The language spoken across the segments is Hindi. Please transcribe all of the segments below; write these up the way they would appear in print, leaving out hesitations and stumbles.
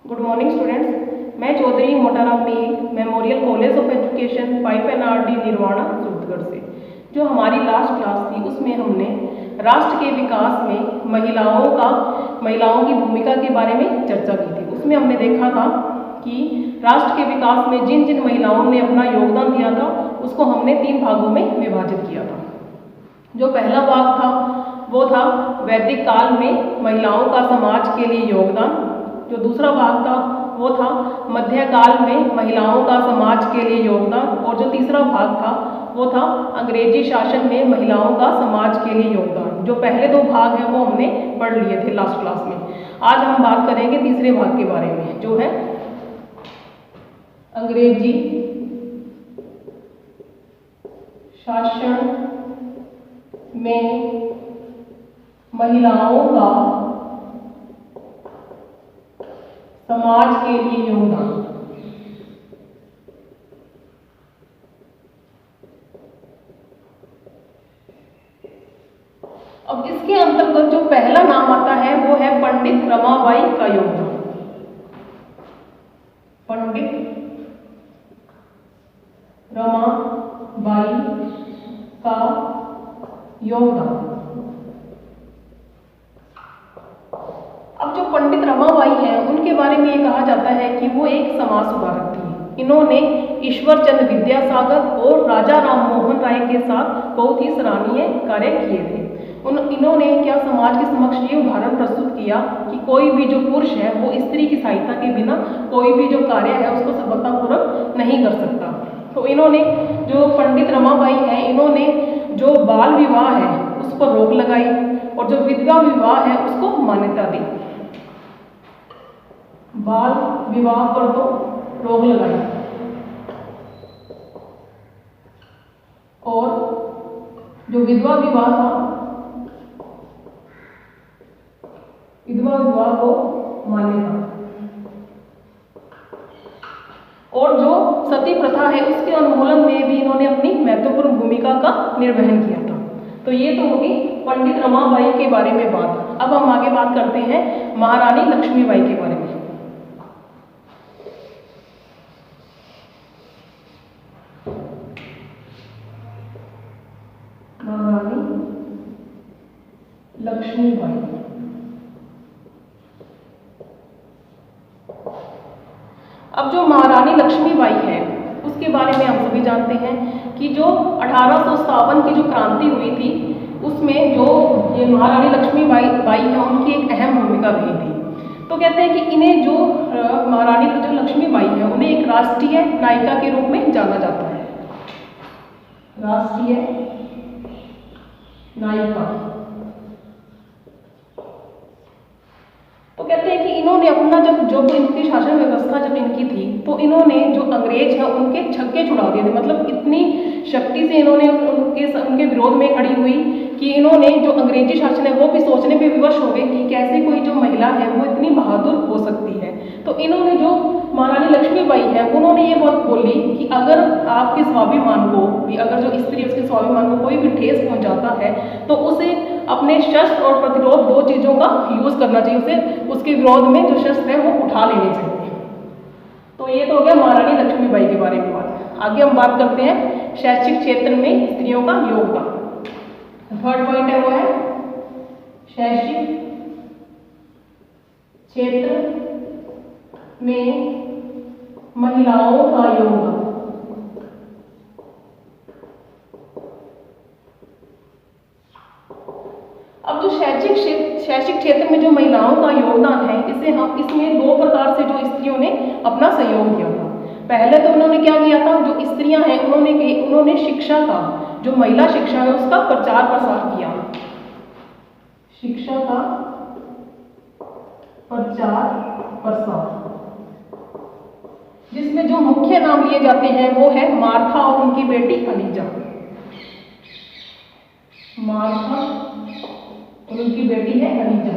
गुड मॉर्निंग स्टूडेंट्स, मैं Chaudhary Motaram Mir memorial college of education 5 Nirvana Suratgarh से जो हमारी लास्ट क्लास थी उसमें हमने राष्ट्र के विकास में महिलाओं की भूमिका के बारे में चर्चा की थी। उसमें हमने देखा था कि राष्ट्र के विकास में जिन जिन महिलाओं ने अपना योगदान दिया था उसको हमने 3 भागों में विभाजित किया था। जो पहला भाग था वो था वैदिक काल में महिलाओं का समाज के लिए योगदान। जो दूसरा भाग था वो था मध्यकाल में महिलाओं का समाज के लिए योगदान। और जो तीसरा भाग था वो था अंग्रेजी शासन में महिलाओं का समाज के लिए योगदान। जो पहले 2 भाग हैं वो हमने पढ़ लिए थे लास्ट क्लास में। आज हम बात करेंगे तीसरे भाग के बारे में जो है अंग्रेजी शासन में महिलाओं का समाज के लिए योगदान। अब इसके अंतर्गत जो पहला नाम आता है वो है पंडित रमाबाई का योगदान। पंडित रमाबाई का योगदान। अब जो पंडित रमाबाई हैं उनके बारे में ये कहा जाता है कि वो एक समाज सुधारक थी। इन्होंने ईश्वर चंद्र विद्यासागर और राजा राम मोहन राय के साथ बहुत ही सराहनीय कार्य किए थे। इन्होंने क्या समाज के समक्ष ये उदाहरण प्रस्तुत किया कि कोई भी जो पुरुष है वो स्त्री की सहायता के बिना कोई भी जो कार्य है उसको सफलतापूर्वक नहीं कर सकता। तो इन्होंने जो पंडित रमाबाई हैं इन्होंने जो बाल विवाह है उस पर रोक लगाई और जो विधवा विवाह है उसको मान्यता दी। बाल विवाह पर तो रोक लगाई और जो विधवा विवाह था विधवा विवाह को मान्यता और जो सती प्रथा है उसके उन्मूलन में भी इन्होंने अपनी महत्वपूर्ण भूमिका का निर्वहन किया था। तो ये तो होगी पंडित रमाबाई के बारे में बात। अब हम आगे बात करते हैं महारानी लक्ष्मीबाई के बारे में। महारानी लक्ष्मीबाई अब जो महारानी लक्ष्मीबाई है उसके बारे में हम सभी जानते हैं कि जो 1857 की जो क्रांति हुई थी उसमें जो ये महारानी लक्ष्मीबाई है उनकी एक अहम भूमिका रही थी। तो कहते हैं कि इन्हें जो महारानी जो लक्ष्मीबाई है उन्हें एक राष्ट्रीय नायिका के रूप में जाना जाता है। राष्ट्रीय नायिका। तो कहते हैं कि इन्होंने अपना जब इनकी शासन व्यवस्था जब इनकी थी तो इन्होंने जो अंग्रेज है उनके छक्के छुड़ा दिए थे। मतलब इतनी शक्ति से इन्होंने उनके विरोध में खड़ी हुई कि इन्होंने जो अंग्रेजी शासन है वो भी सोचने पे विवश हो गए कि कैसे कोई जो महिला है वो इतनी बहादुर हो सकती है। तो इन्होंने जो महारानी लक्ष्मीबाई है उन्होंने ये बात बोली कि अगर आपके स्वाभिमान को अगर जो स्त्री उसके स्वाभिमान को कोई भी ठेस पहुंचाता है तो उसे अपने शस्त्र और प्रतिरोध 2 चीज़ों का यूज करना चाहिए। उसे उसके विरोध में जो शस्त्र है वो उठा लेने चाहिए। तो ये तो हो गया महारानी लक्ष्मीबाई के बारे में बात। आगे हम बात करते हैं शैक्षिक क्षेत्र में स्त्रियों का योगदान। थर्ड पॉइंट है वो है शैक्षिक क्षेत्र में महिलाओं का योगदान। अब जो शैक्षिक क्षेत्र में जो महिलाओं का योगदान है इसमें 2 प्रकार से जो स्त्रियों ने अपना सहयोग दिया था। पहले तो उन्होंने क्या किया था, जो स्त्रियां हैं उन्होंने शिक्षा का जो महिला शिक्षा है उसका प्रचार प्रसार किया। शिक्षा का प्रचार प्रसार जिसमें जो मुख्य नाम लिए जाते हैं वो है मार्था और उनकी बेटी अलीजा। मार्था उनकी बेटी है अलीजा।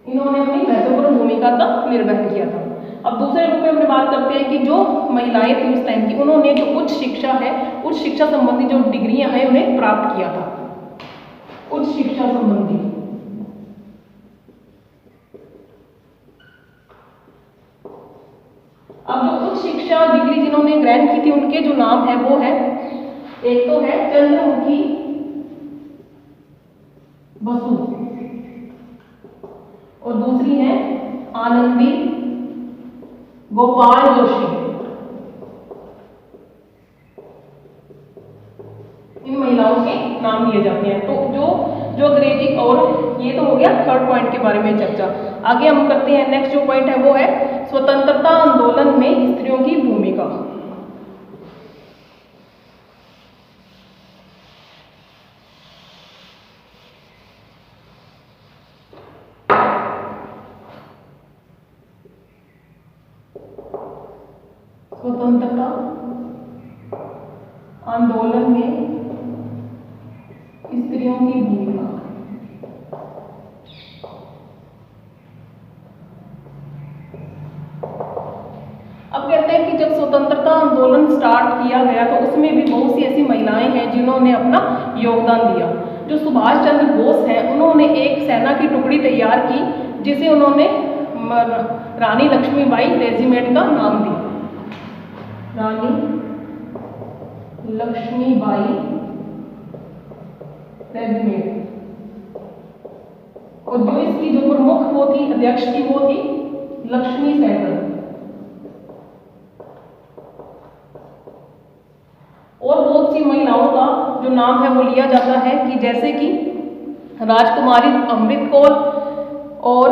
इन्होंने अपनी महत्वपूर्ण भूमिका का निर्वहन किया था। अब दूसरे रूप में हम बात करते हैं कि जो महिलाएं थी उस टाइम की उन्होंने जो उच्च शिक्षा संबंधी जो डिग्रियां हैं उन्हें प्राप्त किया था। उच्च शिक्षा संबंधी जिन्होंने ग्रहण की थी उनके जो नाम है वो है, एक तो है चंद्रमुखी बसु और दूसरी है आनंदी गोपाल जोशी। इन महिलाओं के नाम लिए जाते हैं। तो जो अंग्रेजी, और ये तो हो गया थर्ड पॉइंट के बारे में चर्चा। आगे हम करते हैं, नेक्स्ट जो पॉइंट है वो है स्वतंत्रता आंदोलन में स्त्रियों की भूमिका। स्वतंत्रता आंदोलन में स्त्रियों की भूमिका। अब कहते हैं कि जब स्वतंत्रता आंदोलन स्टार्ट किया गया तो उसमें भी बहुत सी ऐसी महिलाएं हैं जिन्होंने अपना योगदान दिया। जो सुभाष चंद्र बोस हैं, उन्होंने एक सेना की टुकड़ी तैयार की जिसे उन्होंने रानी लक्ष्मीबाई रेजिमेंट का नाम दिया। रानी लक्ष्मीबाई रेजिमेंट। और जो इसकी जो प्रमुख वो थी, अध्यक्ष थी, वो थी लक्ष्मी सहगल। और बहुत सी महिलाओं का जो नाम है वो लिया जाता है कि जैसे कि राजकुमारी अमृत कौर और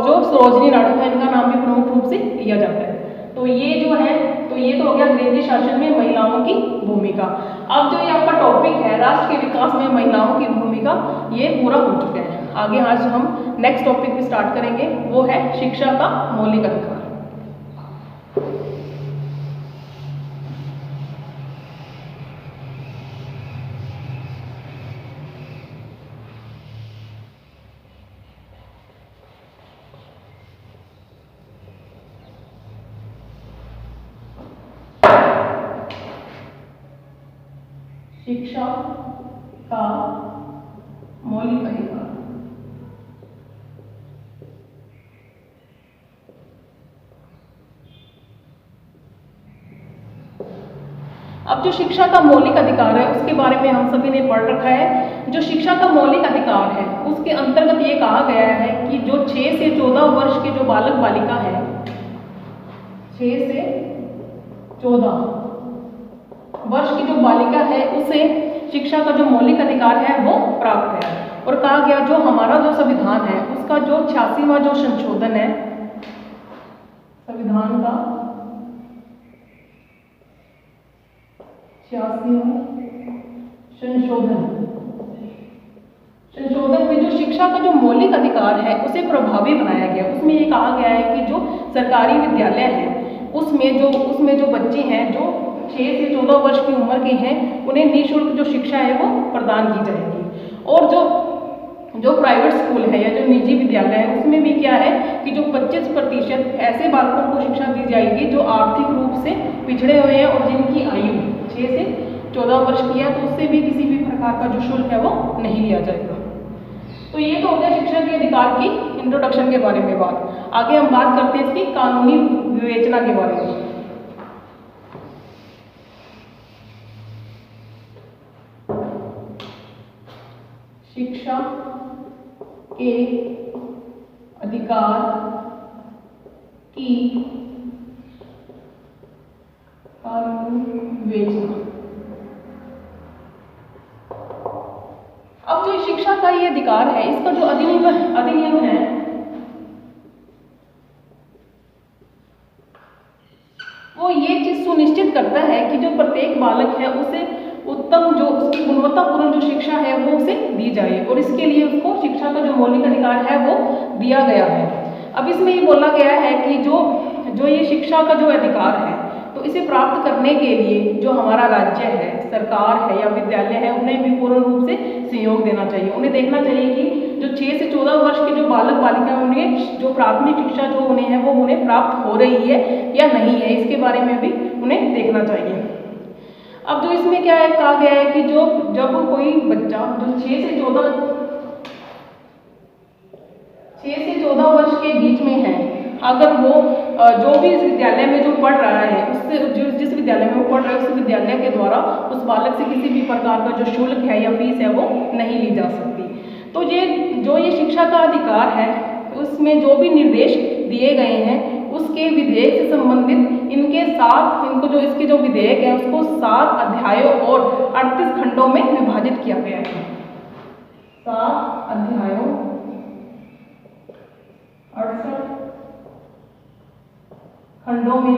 जो सरोजनी नायडू है, इनका नाम भी प्रमुख रूप से लिया जाता है। तो ये जो है, तो ये तो हो गया अंग्रेजी शासन में महिलाओं की भूमिका। अब जो ये आपका टॉपिक है राष्ट्र के विकास में महिलाओं की भूमिका, ये पूरा हो चुका है। आगे आज हम नेक्स्ट टॉपिक भी स्टार्ट करेंगे, वो है शिक्षा का मौलिक अधिकार। शिक्षा का मौलिक अधिकार। अब जो शिक्षा का मौलिक अधिकार है उसके बारे में हम सभी ने पढ़ रखा है। जो शिक्षा का मौलिक अधिकार है उसके अंतर्गत ये कहा गया है कि जो 6 से 14 वर्ष के जो बालक बालिका है, 6 से 14 वर्ष की जो बालिका है उसे शिक्षा का जो मौलिक अधिकार है वो प्राप्त है। और कहा गया जो हमारा जो संविधान है उसका जो 86वां जो संशोधन है, संविधान का 86वां संशोधन में जो शिक्षा का जो मौलिक अधिकार है उसे प्रभावी बनाया गया। उसमें ये कहा गया है कि जो सरकारी विद्यालय है उसमें जो बच्चे हैं जो 6 से 14 वर्ष की उम्र के हैं उन्हें निःशुल्क जो शिक्षा है वो प्रदान की जाएगी। और जो प्राइवेट स्कूल है या जो निजी विद्यालय है उसमें भी क्या है कि जो 25% ऐसे बालकों को शिक्षा दी जाएगी जो आर्थिक रूप से पिछड़े हुए हैं और जिनकी आयु 6 से 14 वर्ष की है, तो उससे भी किसी भी प्रकार का जो शुल्क है वो नहीं लिया जाएगा। तो ये तो हो गया शिक्षा के अधिकार की इंट्रोडक्शन के बारे में बात। आगे हम बात करते हैं इसकी कानूनी विवेचना के बारे में। शिक्षा के अधिकार की कानूनी विवेचना। अब जो शिक्षा का ये अधिकार है इसका जो अधिनियम है वो ये चीज सुनिश्चित करता है कि जो प्रत्येक बालक है उसे उत्तम जो उसकी गुणवत्तापूर्ण जो शिक्षा है वो उसे दी जाए, और इसके लिए उसको शिक्षा का जो मौलिक अधिकार है वो दिया गया है। अब इसमें ये बोला गया है कि जो ये शिक्षा का जो अधिकार है तो इसे प्राप्त करने के लिए जो हमारा राज्य है, सरकार है या विद्यालय है, उन्हें भी पूर्ण रूप से सहयोग देना चाहिए। उन्हें देखना चाहिए कि जो 6 से 14 वर्ष के जो बालक बालिका उन्हें जो प्राथमिक शिक्षा जो उन्हें है वो उन्हें प्राप्त हो रही है या नहीं है, इसके बारे में भी उन्हें देखना चाहिए। अब जो इसमें क्या है कहा गया है कि जब कोई बच्चा जो 6 से 14 वर्ष के बीच में है, अगर वो जो भी इस विद्यालय में जो पढ़ रहा है उससे जिस विद्यालय में वो पढ़ रहा है उस विद्यालय के द्वारा उस बालक से किसी भी प्रकार का जो शुल्क है या फीस है वो नहीं ली जा सकती। तो ये शिक्षा का अधिकार है उसमें जो भी निर्देश दिए गए हैं उसके विधेयक से संबंधित इसके जो विधेयक है उसको 7 अध्यायों और 38 खंडों में विभाजित किया गया है। 7 अध्यायों 68 खंडों में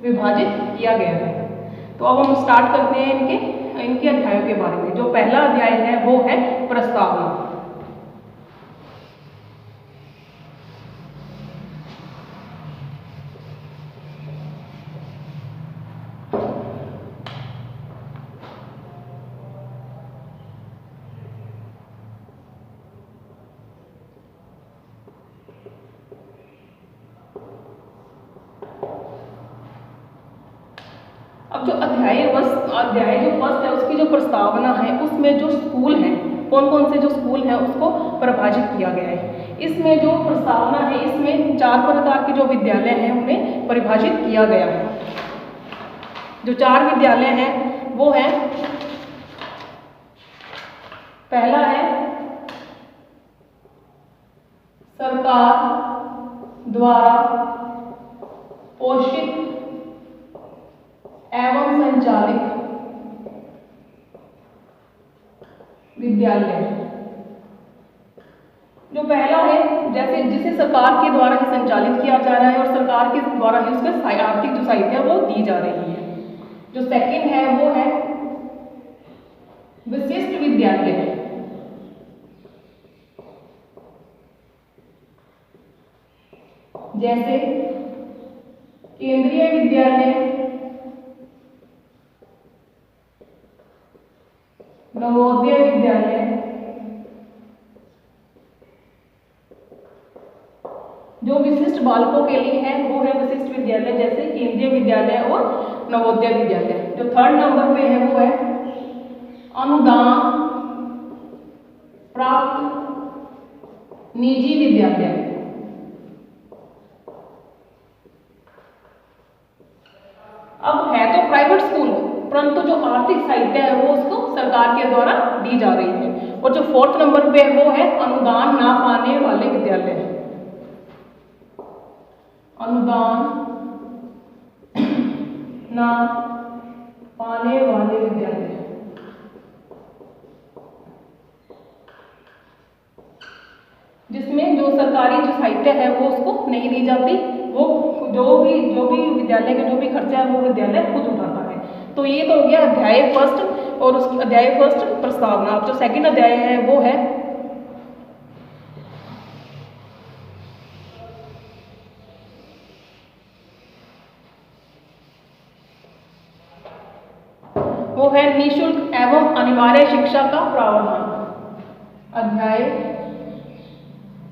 विभाजित किया गया है। तो अब हम स्टार्ट करते हैं इनके अध्यायों के बारे में। जो पहला अध्याय है वो है प्रस्तावना। अब जो अध्याय जो फर्स्ट है उसकी जो प्रस्तावना है उसमें जो स्कूल है कौन कौन से जो स्कूल हैं उसको परिभाषित किया गया है। इसमें जो प्रस्तावना है इसमें 4 प्रकार के जो विद्यालय हैं उन्हें परिभाषित किया गया है। जो 4 विद्यालय हैं वो है, पहला है सरकार द्वारा पोषित एवं संचालित विद्यालय। जो पहला है जिसे सरकार के द्वारा ही संचालित किया जा रहा है और सरकार के द्वारा ही उसका आर्थिक जो सहायता है वो दी जा रही है। जो सेकंड है वो है विशिष्ट विद्यालय। जैसे केंद्रीय विद्यालय, नवोदय विद्यालय, जो विशिष्ट बालकों के लिए है वो है विशिष्ट विद्यालय जैसे केंद्रीय विद्यालय और नवोदय विद्यालय। जो 3rd नंबर पे है वो है अनुदान प्राप्त निजी विद्यालय। अब है तो प्राइवेट स्कूल परंतु जो आर्थिक सहायता है वो उसको सरकार के द्वारा दी जा रही है। और जो 4th नंबर पे है वो है अनुदान ना पाने वाले विद्यालय। अनुदान ना पाने वाले विद्यालय, जिसमें जो सरकारी जो सहायता है वो उसको नहीं दी जाती, वो जो भी विद्यालय का जो भी खर्चा है वो विद्यालय खुद उठाता है। तो ये तो हो गया अध्याय फर्स्ट और उसकी अध्याय फर्स्ट प्रस्तावना। अब जो सेकंड अध्याय है वो है निःशुल्क एवं अनिवार्य शिक्षा का प्रावधान। अध्याय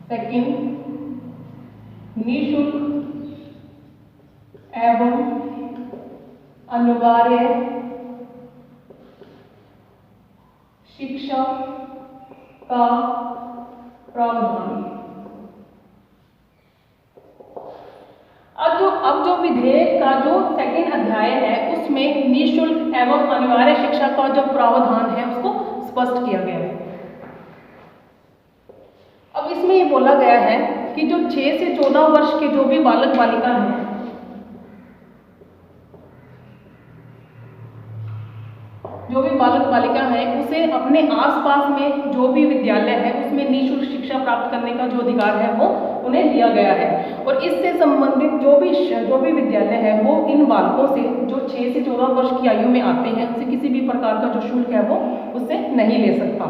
सेकंड निःशुल्क एवं अनिवार्य शिक्षा का प्रावधान। अब जो विधेयक का जो सेकंड अध्याय है उसमें निःशुल्क एवं अनिवार्य शिक्षा का जो प्रावधान है उसको स्पष्ट किया गया है। अब इसमें ये बोला गया है कि जो 6 से 14 वर्ष के जो भी बालक बालिका हैं उसे अपने आसपास में जो भी विद्यालय है उसमें निःशुल्क शिक्षा प्राप्त करने का जो अधिकार है वो उन्हें दिया गया है। और इससे संबंधित जो भी विद्यालय है वो इन बालकों से जो 6 से 14 वर्ष की आयु में आते हैं उसे किसी भी प्रकार का जो शुल्क है वो उससे नहीं ले सकता।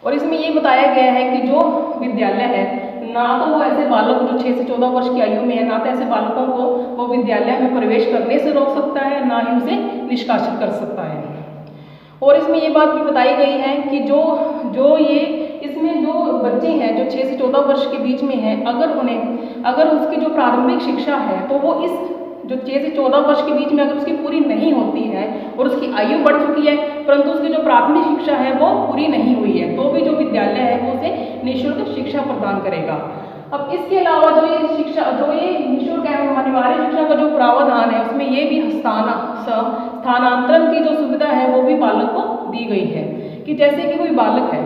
और इसमें ये बताया गया है कि जो विद्यालय है ना तो वो ऐसे बालक जो 6 से 14 वर्ष की आयु में है ना तो ऐसे बालकों को वो विद्यालय में प्रवेश करने से रोक सकता है ना ही उसे निष्कासित कर सकता है। और इसमें ये बात भी बताई गई है कि इसमें जो बच्चे हैं जो 6 से 14 वर्ष के बीच में हैं अगर उसकी जो प्रारंभिक शिक्षा है तो वो इस जो 6 से 14 वर्ष के बीच में अगर उसकी पूरी नहीं होती है और उसकी आयु बढ़ चुकी है परंतु उसकी जो प्राथमिक शिक्षा है वो पूरी नहीं हुई है तो भी जो विद्यालय है वो उसे निःशुल्क शिक्षा प्रदान करेगा। अब इसके अलावा जो ये निःशुल्क एवं अनिवार्य शिक्षा का जो प्रावधान है उसमें ये भी स्थानांतरण की जो सुविधा है वो भी बालक को दी गई है कि जैसे कि कोई बालक है,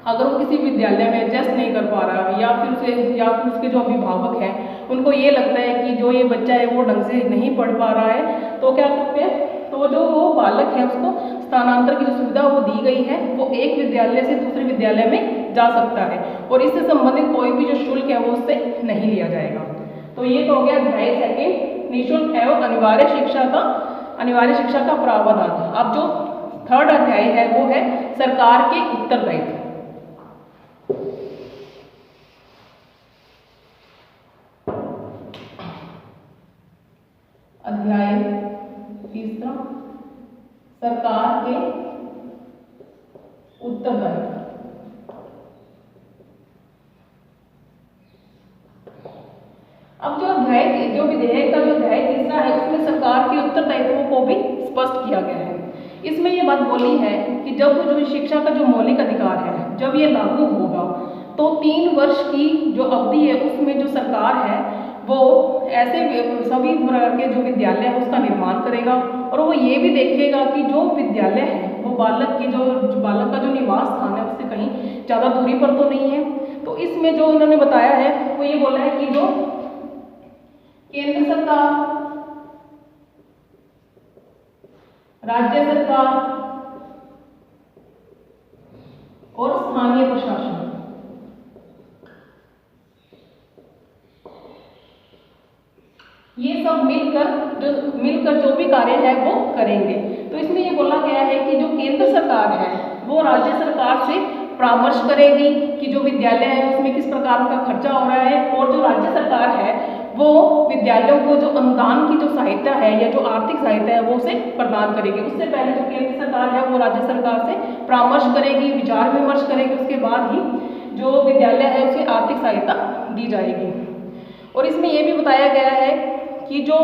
अगर वो किसी विद्यालय में एडजस्ट नहीं कर पा रहा या फिर उसके जो अभिभावक हैं उनको ये लगता है कि जो ये बच्चा है वो ढंग से नहीं पढ़ पा रहा है, तो क्या करते हैं, तो जो वो बालक है उसको स्थानांतरण की जो सुविधा वो दी गई है, वो एक विद्यालय से दूसरे विद्यालय में जा सकता है और इससे संबंधित कोई भी जो शुल्क है वो उससे नहीं लिया जाएगा। तो ये तो हो गया अध्याय सेकेंड, निःशुल्क एवं अनिवार्य शिक्षा का प्रावधान। अब जो थर्ड अध्याय है वो है सरकार के उत्तरदायित्व। अध्याय तीसरा, सरकार के उत्तरदायित्व। अब जो विधेयक का जो अध्याय तीसरा है उसमें सरकार के उत्तरदायित्वों को भी स्पष्ट किया गया है। इसमें ये बात बोली है कि जब जो शिक्षा का जो मौलिक अधिकार है जब ये लागू होगा तो 3 वर्ष की जो अवधि है उसमें जो सरकार है वो ऐसे सभी प्रकार के जो विद्यालय है उसका निर्माण करेगा और वो ये भी देखेगा कि जो विद्यालय है वो बालक का जो निवास स्थान है उससे कहीं ज़्यादा दूरी पर तो नहीं है। तो इसमें जो उन्होंने बताया है वो ये बोला है कि जो केंद्र सरकार, राज्य सरकार और स्थानीय प्रशासन ये सब मिलकर जो भी कार्य है वो करेंगे। तो इसमें ये बोला गया है कि जो केंद्र सरकार है वो राज्य सरकार से परामर्श करेगी कि जो विद्यालय है उसमें किस प्रकार का खर्चा हो रहा है, और जो राज्य सरकार है वो विद्यालयों को जो अनुदान की जो सहायता है या जो आर्थिक सहायता है वो उसे प्रदान करेगी। उससे पहले जो केंद्र सरकार है वो राज्य सरकार से परामर्श करेगी, विचार विमर्श करेगी, उसके बाद ही जो विद्यालय है उसे आर्थिक सहायता दी जाएगी। और इसमें ये भी बताया गया है कि जो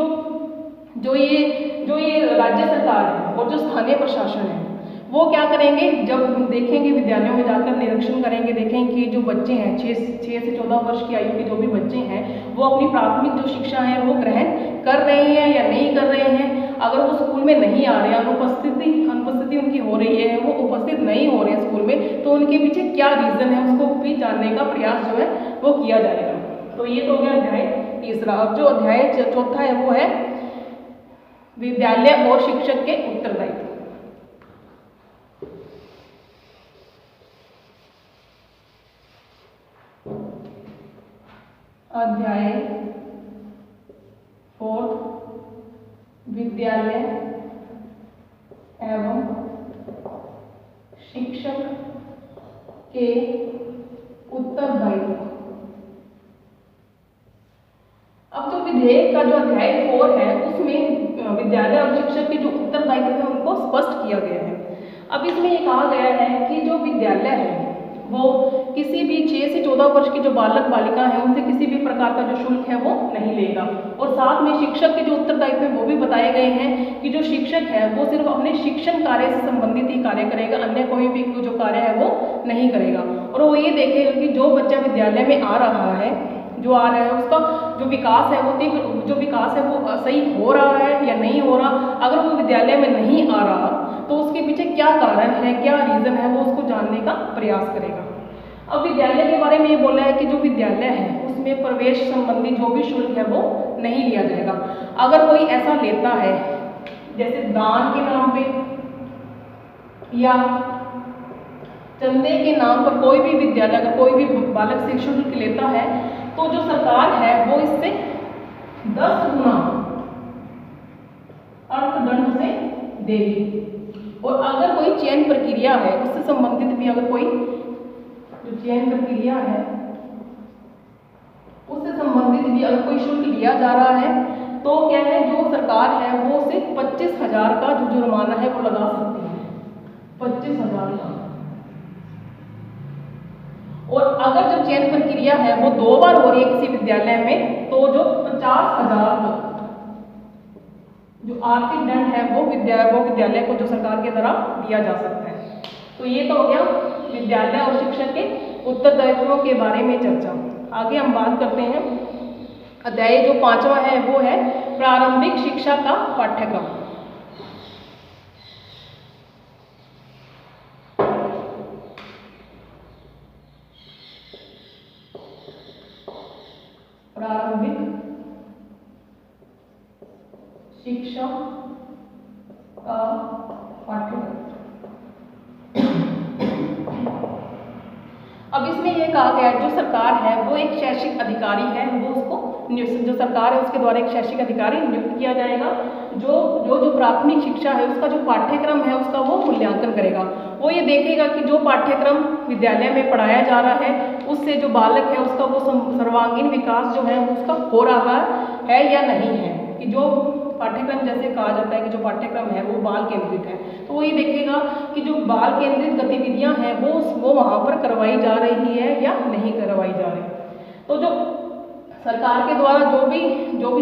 ये राज्य सरकार है और जो स्थानीय प्रशासन है वो क्या करेंगे, जब देखेंगे विद्यालयों में जाकर निरीक्षण करेंगे, देखेंगे कि जो बच्चे हैं 6 से 14 वर्ष की आयु के जो भी बच्चे हैं वो अपनी प्राथमिक जो शिक्षा है वो ग्रहण कर रहे हैं या नहीं कर रहे हैं। अगर वो स्कूल में नहीं आ रहे हैं, अनुपस्थिति उनकी हो रही है, वो उपस्थित नहीं हो रहे हैं स्कूल में, तो उनके पीछे क्या रीज़न है उसको भी जानने का प्रयास जो है वो किया जाएगा। तो ये तो हो गया अध्याय तीसरा। अब जो अध्याय चौथा है वो है विद्यालय और शिक्षक के उत्तरदायित्व। अध्याय 4 विद्यालय एवं शिक्षक के उत्तरदायित्व। अब जो विधेयक का जो अध्याय 4 है उसमें विद्यालय और शिक्षक के जो उत्तरदायित्व है उनको स्पष्ट किया गया है। अब इसमें ये कहा गया है कि जो विद्यालय है वो किसी भी 6 से 14 वर्ष की जो बालक बालिका है उनसे किसी भी प्रकार का जो शुल्क है वो नहीं लेगा। और साथ में शिक्षक के जो उत्तरदायित्व है वो भी बताए गए हैं कि जो शिक्षक है वो सिर्फ अपने शिक्षण कार्य से संबंधित ही कार्य करेगा, अन्य कोई भी जो कार्य है वो नहीं करेगा। और वो ये देखेगा कि जो बच्चा विद्यालय में आ रहा है उसका जो विकास है वो सही हो रहा है या नहीं हो रहा। अगर वो विद्यालय में नहीं आ रहा तो उसके पीछे क्या कारण है, क्या रीज़न है, वो उसको जानने का प्रयास करेगा। अब विद्यालय के बारे में ये बोला है कि जो विद्यालय है उसमें प्रवेश संबंधी जो भी शुल्क है वो नहीं लिया जाएगा। अगर कोई ऐसा लेता है जैसे दान के नाम पे या चंदे के नाम पर कोई भी विद्यालय अगर कोई भी बालक से शुल्क लेता है तो जो सरकार है वो इससे 10 गुना अर्थदंड उसे देगी। और अगर कोई चयन प्रक्रिया है उससे संबंधित भी अगर कोई जो चयन प्रक्रिया है उससे संबंधित भी अगर कोई शुल्क लिया जा रहा है तो क्या है, जो सरकार है वो उसे 25,000 का जो जुर्माना है वो लगा सकती है, 25,000 का। और अगर जो चयन प्रक्रिया है वो 2 बार हो रही है किसी विद्यालय में तो जो 50,000 तक जो आर्थिक दंड है वो विद्यालय को जो सरकार के द्वारा दिया जा सकता है। तो ये तो हो गया विद्यालय और शिक्षक के उत्तरदायित्वों के बारे में चर्चा। आगे हम बात करते हैं अध्याय जो 5वां है वो है प्रारंभिक शिक्षा का पाठ्यक्रम। प्रारंभिक शिक्षा का पाठ्यक्रम। अब इसमें यह कहा गया है जो सरकार है वो एक शैक्षिक अधिकारी है, वो उसको जो सरकार है उसके द्वारा एक शैक्षिक अधिकारी नियुक्त किया जाएगा जो प्राथमिक शिक्षा है उसका जो पाठ्यक्रम है उसका वो मूल्यांकन करेगा। वो ये देखेगा कि जो पाठ्यक्रम विद्यालय में पढ़ाया जा रहा है उससे जो बालक है उसका वो सर्वांगीण विकास जो है उसका हो रहा है या नहीं है, कि जो पाठ्यक्रम जैसे कहा जाता है कि जो पाठ्यक्रम है वो बाल केंद्रित है, तो वो ये देखेगा कि जो बाल केंद्रित गतिविधियां हैं वो वहाँ पर करवाई जा रही है या नहीं करवाई जा रही। तो जो सरकार के द्वारा जो भी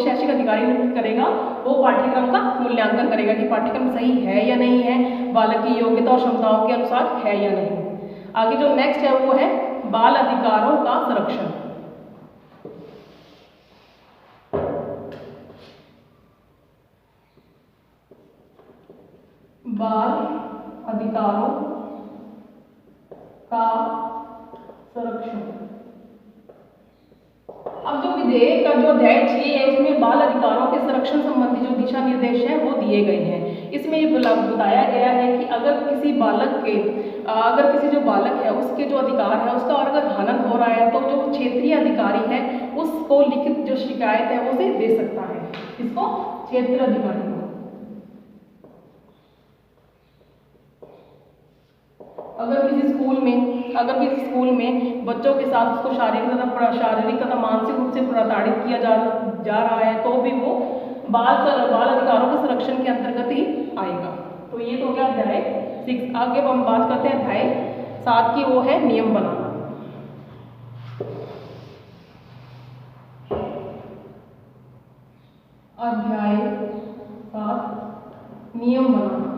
शैक्षिक अधिकारी नियुक्त करेगा वो पाठ्यक्रम का मूल्यांकन करेगा कि पाठ्यक्रम सही है या नहीं है, बालक की योग्यता और क्षमताओं के अनुसार है या नहीं। आगे जो नेक्स्ट है वो है बाल अधिकारों का संरक्षण। बाल अधिकारों का संरक्षण। अब जो विधेयक का जो अध्याय 6 है उसमें बाल अधिकारों के संरक्षण संबंधी जो दिशा निर्देश हैं वो दिए गए हैं। इसमें ये बताया गया है कि अगर किसी जो बालक है उसके जो अधिकार है उसका अगर हनन हो रहा है तो जो क्षेत्रीय अधिकारी है उसको लिखित जो शिकायत है वो उसे दे सकता है, इसको क्षेत्रीय अधिकारी को। अगर किसी स्कूल में बच्चों के साथ उसको शारीरिक तथा मानसिक रूप से प्रताड़ित किया जा रहा है तो भी वो बाल अधिकारों के संरक्षण के अंतर्गत ही आएगा। तो ये तो हो गया अध्याय 6। आगे हम बात करते हैं अध्याय 7 की, वो है नियम बनाना। अध्याय 7 नियम बनाना।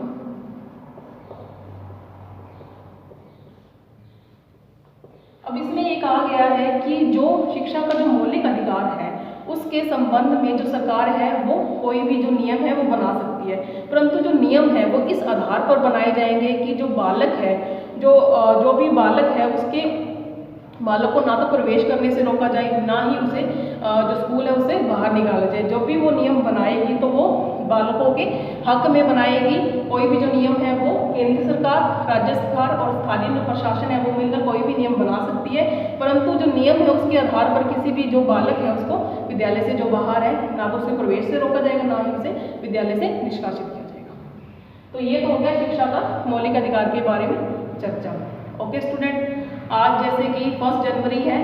अब इसमें ये कहा गया है कि जो शिक्षा का जो मौलिक अधिकार है उसके संबंध में जो सरकार है वो कोई भी जो नियम है वो बना सकती है, परंतु जो नियम है वो इस आधार पर बनाए जाएंगे कि जो बालक है जो भी बालक है उसके बालक को ना तो प्रवेश करने से रोका जाए ना ही उसे जो स्कूल है उसे बाहर निकाला जाए। जो भी वो नियम बनाएगी तो वो बालकों के हक में बनाएगी। कोई भी जो नियम है वो केंद्र सरकार, राज्य सरकार और स्थानीय जो प्रशासन है वो मिलकर कोई भी नियम बना सकती है, परंतु जो नियम है उसके आधार पर किसी भी जो बालक है उसको विद्यालय से जो बाहर है ना तो उसे प्रवेश से रोका जाएगा ना ही उसे विद्यालय से निष्कासित किया जाएगा। तो ये तो हो गया शिक्षा का मौलिक अधिकार के बारे में चर्चा। ओके स्टूडेंट, आज जैसे कि 1 जनवरी है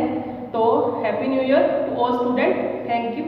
तो happy new year to all student. Thank you.